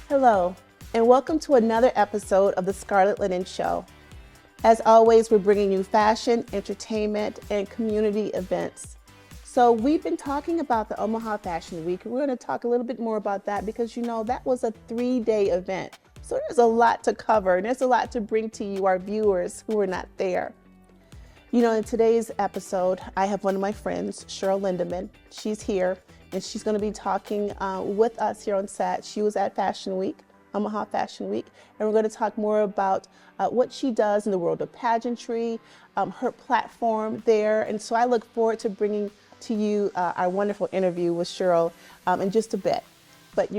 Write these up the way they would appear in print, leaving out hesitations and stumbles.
Hello, and welcome to another episode of the Scarlet Linen Show. As always, we're bringing you fashion, entertainment, and community events. So we've been talking about the Omaha Fashion Week, and we're going to talk a little bit more about that because that was a 3-day event. So there's a lot to cover, and there's a lot to bring to you, our viewers who were not there. In today's episode, I have one of my friends, Cherryll Lidderam. She's here, and she's going to be talking with us here on set. She was at Fashion Week, Omaha Fashion Week, and we're going to talk more about what she does in the world of pageantry, her platform there. And so I look forward to bringing to you our wonderful interview with Cherryll in just a bit. But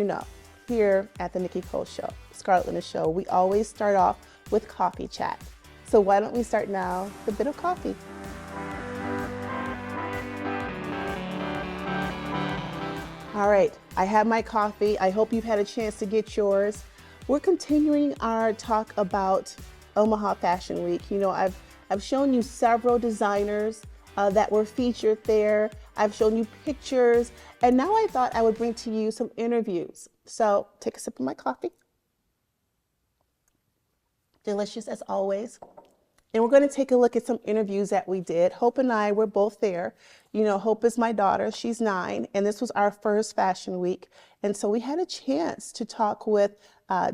here at the Nikki Cole Show, Scarlet Linen Show, we always start off with coffee chat. So why don't we start now with a bit of coffee. All right, I have my coffee. I hope you've had a chance to get yours. We're continuing our talk about Omaha Fashion Week. I've shown you several designers that were featured there. I've shown you pictures, and now I thought I would bring to you some interviews. So take a sip of my coffee. Delicious as always. And we're going to take a look at some interviews that we did. Hope and I were both there. Hope is my daughter. She's 9, and this was our first Fashion Week. And so we had a chance to talk with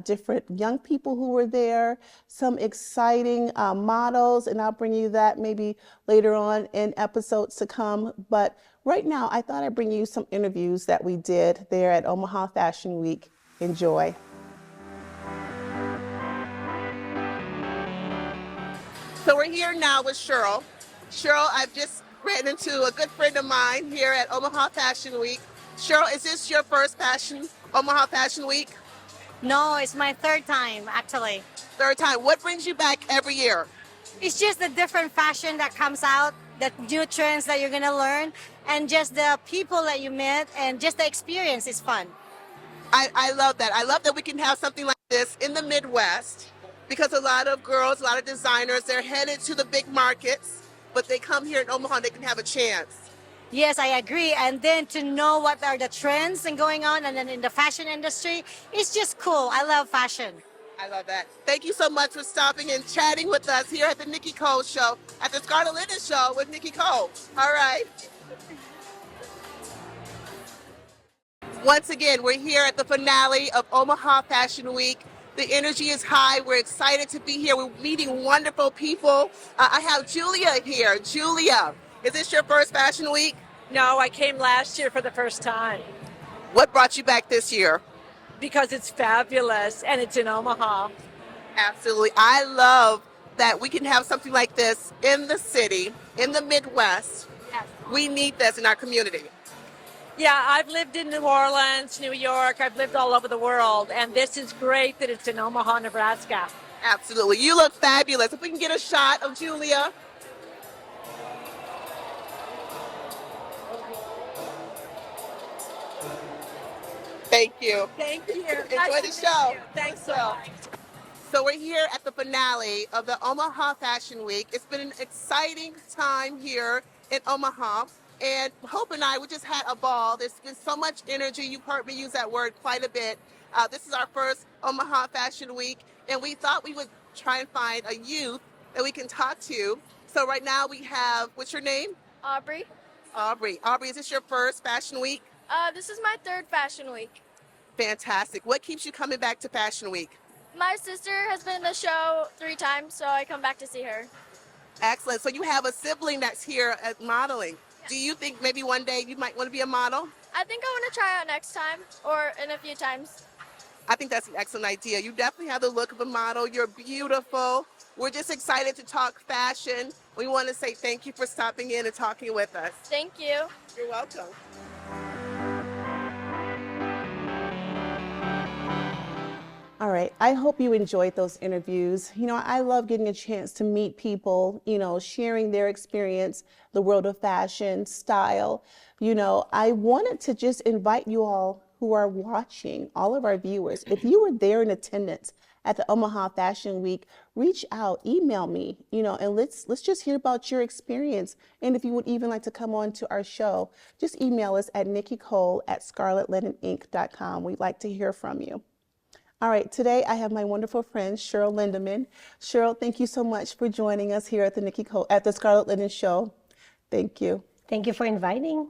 different young people who were there, some exciting models, and I'll bring you that maybe later on in episodes to come. But right now, I thought I'd bring you some interviews that we did there at Omaha Fashion Week. Enjoy. So we're here now with Cherryll. Cherryll, I've just ran into a good friend of mine here at Omaha Fashion Week. Cherryll, is this your first Omaha Fashion Week? No, it's my third time, actually. Third time. What brings you back every year? It's just the different fashion that comes out, the new trends that you're going to learn, and just the people that you meet, and just the experience is fun. I love that. I love that we can have something like this in the Midwest, because a lot of girls, a lot of designers, they're headed to the big markets, but they come here in Omaha and they can have a chance. Yes, I agree. And then to know what are the trends and going on, and then in the fashion industry, it's just cool. I love fashion. I love that. Thank you so much for stopping and chatting with us here at the Nikki Cole Show, at the Scarlet Linen Show with Nikki Cole. All right. Once again, we're here at the finale of Omaha Fashion Week. The energy is high. We're excited to be here. We're meeting wonderful people. I have Julia here. Julia, is this your first Fashion Week? No, I came last year for the first time. What brought you back this year? Because it's fabulous and it's in Omaha. Absolutely. I love that we can have something like this in the city, in the Midwest. Yes. We need this in our community. Yeah, I've lived in New Orleans, New York. I've lived all over the world, and this is great that it's in Omaha, Nebraska. Absolutely. You look fabulous. If we can get a shot of Julia. Thank you. Thank you. Enjoy the show. Thanks so much. So we're here at the finale of the Omaha Fashion Week. It's been an exciting time here in Omaha. And Hope and I, we just had a ball. There's been so much energy. You've heard me use that word quite a bit. This is our first Omaha Fashion Week, and we thought we would try and find a youth that we can talk to. So right now we have, what's your name? Aubrey. Aubrey. Aubrey, is this your first Fashion Week? This is my third Fashion Week. Fantastic. What keeps you coming back to Fashion Week? My sister has been in the show 3 times, so I come back to see her. Excellent. So you have a sibling that's here at modeling. Do you think maybe one day you might want to be a model? I think I want to try out next time, or in a few times. I think that's an excellent idea. You definitely have the look of a model. You're beautiful. We're just excited to talk fashion. We want to say thank you for stopping in and talking with us. Thank you. You're welcome. All right. I hope you enjoyed those interviews. I love getting a chance to meet people, sharing their experience, the world of fashion, style. I wanted to just invite you all who are watching, all of our viewers, if you were there in attendance at the Omaha Fashion Week, reach out, email me, and let's just hear about your experience. And if you would even like to come on to our show, just email us at nikkicole@scarletlineninc.com. We'd like to hear from you. All right, today I have my wonderful friend Cherryll Lindeman. Cherryll, thank you so much for joining us here at the Scarlet Linen Show. Thank you. Thank you for inviting.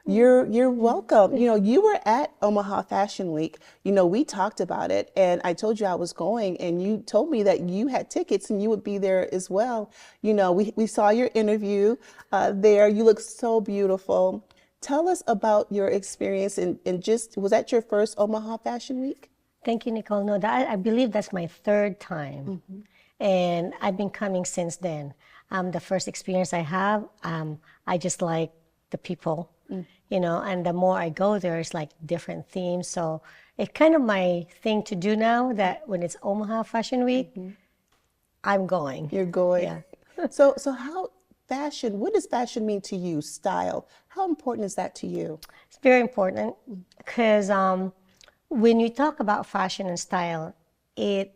You're welcome. You were at Omaha Fashion Week. We talked about it, and I told you I was going, and you told me that you had tickets and you would be there as well. We saw your interview there. You look so beautiful. Tell us about your experience and just, was that your first Omaha Fashion Week? Thank you, Nicole. No, I believe that's my third time, and I've been coming since then. The first experience I have, I just like the people, and the more I go there, it's like different themes. So it's kind of my thing to do now that when it's Omaha Fashion Week, I'm going. You're going. Yeah. So what does fashion mean to you? Style. How important is that to you? It's very important because when you talk about fashion and style, it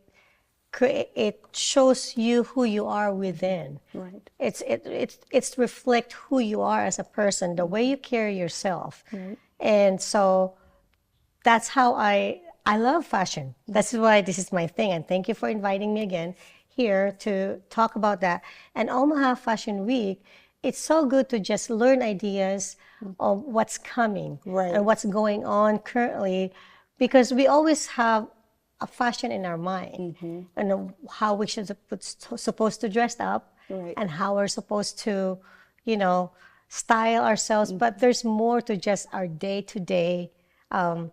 shows you who you are within. Right. It's reflect who you are as a person, the way you carry yourself. Right. And so that's how I love fashion. That's why this is my thing. And thank you for inviting me again here to talk about that. And Omaha Fashion Week, it's so good to just learn ideas of what's coming and what's going on currently, because we always have a fashion in our mind and how we should supposed to dress up and how we're supposed to, style ourselves. But there's more to just our day-to-day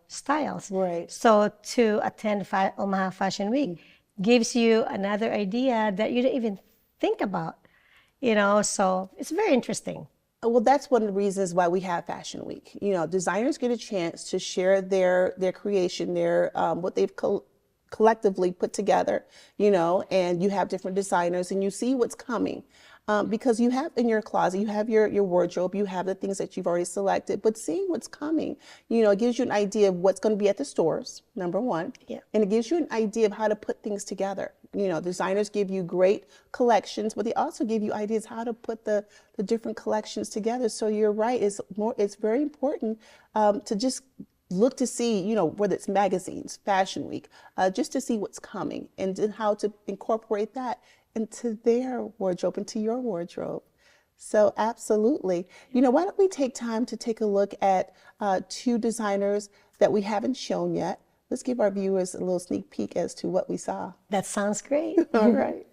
styles. Right. So to attend Omaha Fashion Week gives you another idea that you didn't even think about, so it's very interesting. Well, that's one of the reasons why we have Fashion Week. Designers get a chance to share their creation, what they've collectively put together, and you have different designers and you see what's coming. Because you have in your closet, you have your wardrobe, you have the things that you've already selected, but seeing what's coming, it gives you an idea of what's going to be at the stores, number one. Yeah. And it gives you an idea of how to put things together. Designers give you great collections, but they also give you ideas how to put the different collections together. So you're right, it's very important to just look to see, whether it's magazines, Fashion Week, just to see what's coming and how to incorporate that into their wardrobe, into your wardrobe. So absolutely. Why don't we take time to take a look at two designers that we haven't shown yet. Let's give our viewers a little sneak peek as to what we saw. That sounds great. All right.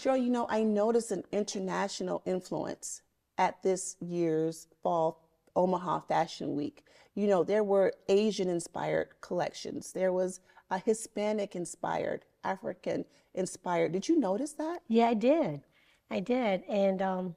Cheryl, I noticed an international influence at this year's Fall Omaha Fashion Week. There were Asian-inspired collections. There was a Hispanic-inspired, African-inspired. Did you notice that? Yeah, I did. I did. And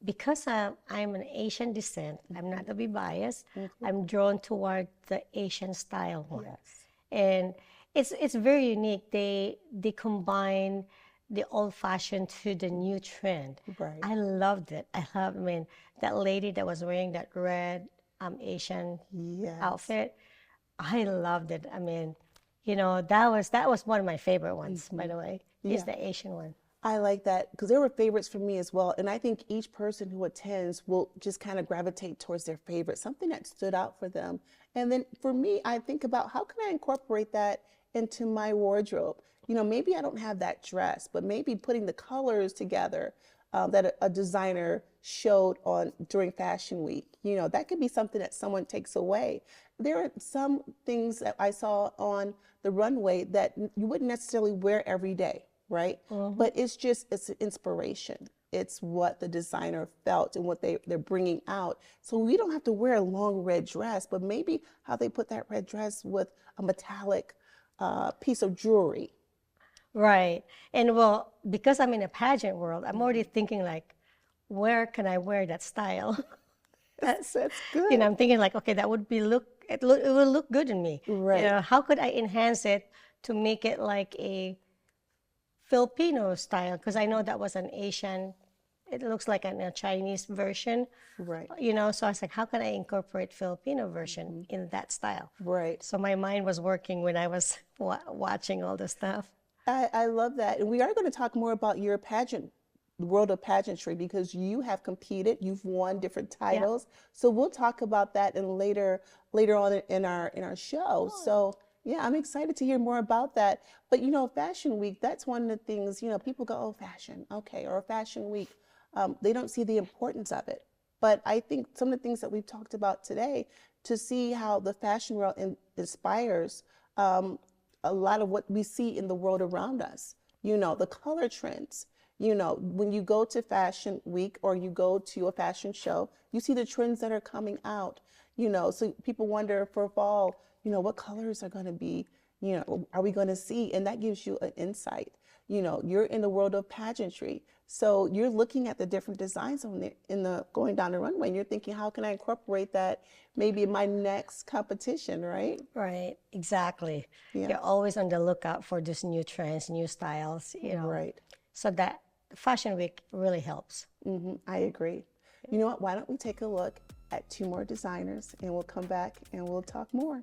because I'm an Asian descent, I'm not to be biased, I'm drawn toward the Asian style one. Yes. And it's very unique. They combine the old fashioned to the new trend. Right. I loved it. I mean, that lady that was wearing that red Asian Yes. outfit, I loved it. I mean, that was one of my favorite ones, by the way, is the Asian one. I like that because there were favorites for me as well. And I think each person who attends will just kind of gravitate towards their favorite, something that stood out for them. And then for me, I think about how can I incorporate that into my wardrobe? Maybe I don't have that dress, but maybe putting the colors together that a designer showed during Fashion Week, that could be something that someone takes away. There are some things that I saw on the runway that you wouldn't necessarily wear every day, right? But it's an inspiration. It's what the designer felt and what they're bringing out. So we don't have to wear a long red dress, but maybe how they put that red dress with a metallic piece of jewelry. Right. And well, because I'm in a pageant world, I'm already thinking like, where can I wear that style? That's good. I'm thinking like, okay, that would it will look good in me. Right. How could I enhance it to make it like a Filipino style? Because I know that was an Asian, it looks like a Chinese version. Right. So I was like, how can I incorporate Filipino version in that style? Right. So my mind was working when I was watching all the stuff. I love that. And we are going to talk more about your the world of pageantry, because you have competed, you've won different titles. So we'll talk about that later on in our show. So yeah, I'm excited to hear more about that. But Fashion Week, that's one of the things, people go, oh, fashion, okay, or Fashion Week. They don't see the importance of it. But I think some of the things that we've talked about today, to see how the fashion world inspires a lot of what we see in the world around us, the color trends. When you go to Fashion Week or you go to a fashion show, you see the trends that are coming out, so people wonder for fall, what colors are going to be, are we going to see? And that gives you an insight. You're in the world of pageantry. So you're looking at the different designs going down the runway, and you're thinking, how can I incorporate that maybe in my next competition, right? Right, exactly. Yeah. You're always on the lookout for these new trends, new styles, Right. So that Fashion Week really helps. I agree. You know what? Why don't we take a look at two more designers, and we'll come back and we'll talk more.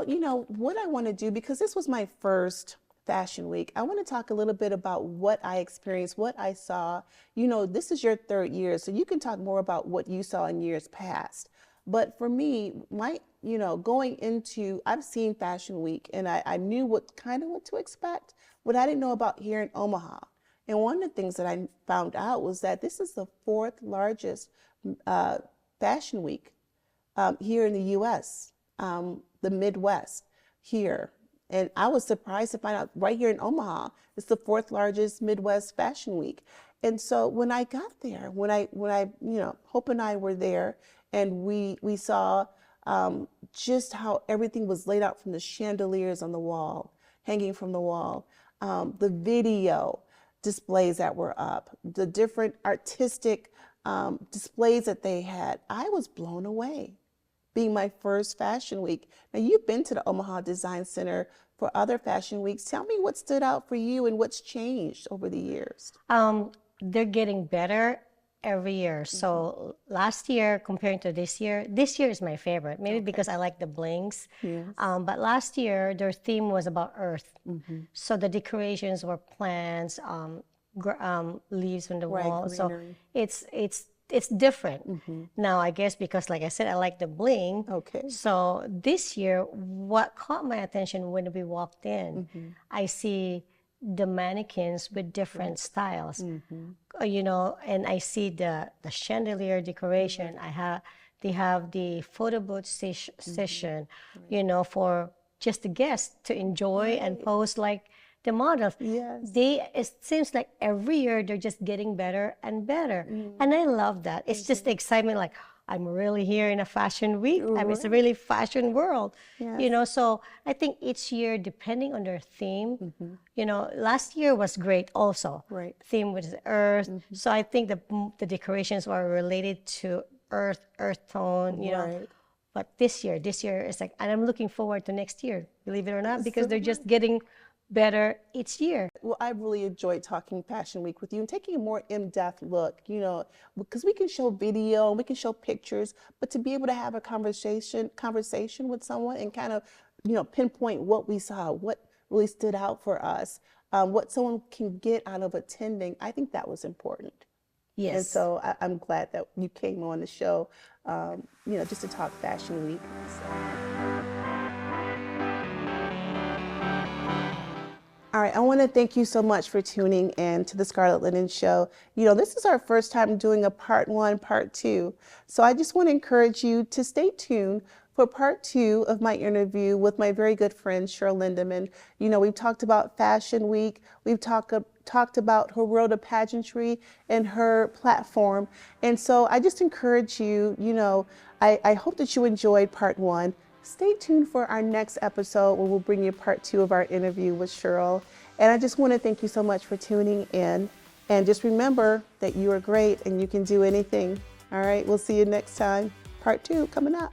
So, what I want to do, because this was my first Fashion Week, I want to talk a little bit about what I experienced, what I saw. This is your third year, so you can talk more about what you saw in years past. But for me, going into, I've seen Fashion Week and I knew what to expect, what I didn't know about here in Omaha. And one of the things that I found out was that this is the fourth largest Fashion Week here in the U.S., the Midwest here. And I was surprised to find out right here in Omaha, it's the fourth largest Midwest Fashion Week. And so when I got there, when I Hope and I were there, and we saw just how everything was laid out, from the chandeliers on the wall, hanging from the wall, the video displays that were up, the different artistic displays that they had. I was blown away, being my first Fashion Week. Now, you've been to the Omaha Design Center for other Fashion Weeks. Tell me what stood out for you and what's changed over the years. They're getting better every year. So last year comparing to this year is my favorite, maybe because I like the blings. Yes. But last year their theme was about earth. So the decorations were plants, leaves on the wall. So it's different. Now, I guess because, like I said, I like the bling. Okay. So this year, what caught my attention when we walked in, I see the mannequins with different styles, and I see the chandelier decoration. They have the photo booth session, for just the guests to enjoy and pose like the models. Yes. It seems like every year they're just getting better and better. And I love that. It's just the excitement, like, I'm really here in a fashion week. I mean, it's a really fashion world, Yes. so I think each year, depending on their theme, last year was great also. Right. Theme was earth. So I think the decorations were related to earth tone, Right. But this year is like, and I'm looking forward to next year, believe it or not, because they're just getting better each year. Well, I really enjoyed talking Fashion Week with you and taking a more in-depth look, because we can show video and we can show pictures, but to be able to have a conversation with someone and kind of, pinpoint what we saw, what really stood out for us, what someone can get out of attending, I think that was important. Yes. And so I'm glad that you came on the show, just to talk Fashion Week. All right, I want to thank you so much for tuning in to the Scarlet Linen Show. This is our first time doing a part 1, part 2. So I just want to encourage you to stay tuned for part 2 of my interview with my very good friend, Cherryll Lidderam. We've talked about Fashion Week. We've talked about her world of pageantry and her platform. And so I just encourage you, I hope that you enjoyed part 1. Stay tuned for our next episode where we'll bring you part 2 of our interview with Cherryll. And I just want to thank you so much for tuning in. And just remember that you are great and you can do anything. All right, we'll see you next time. Part 2 coming up.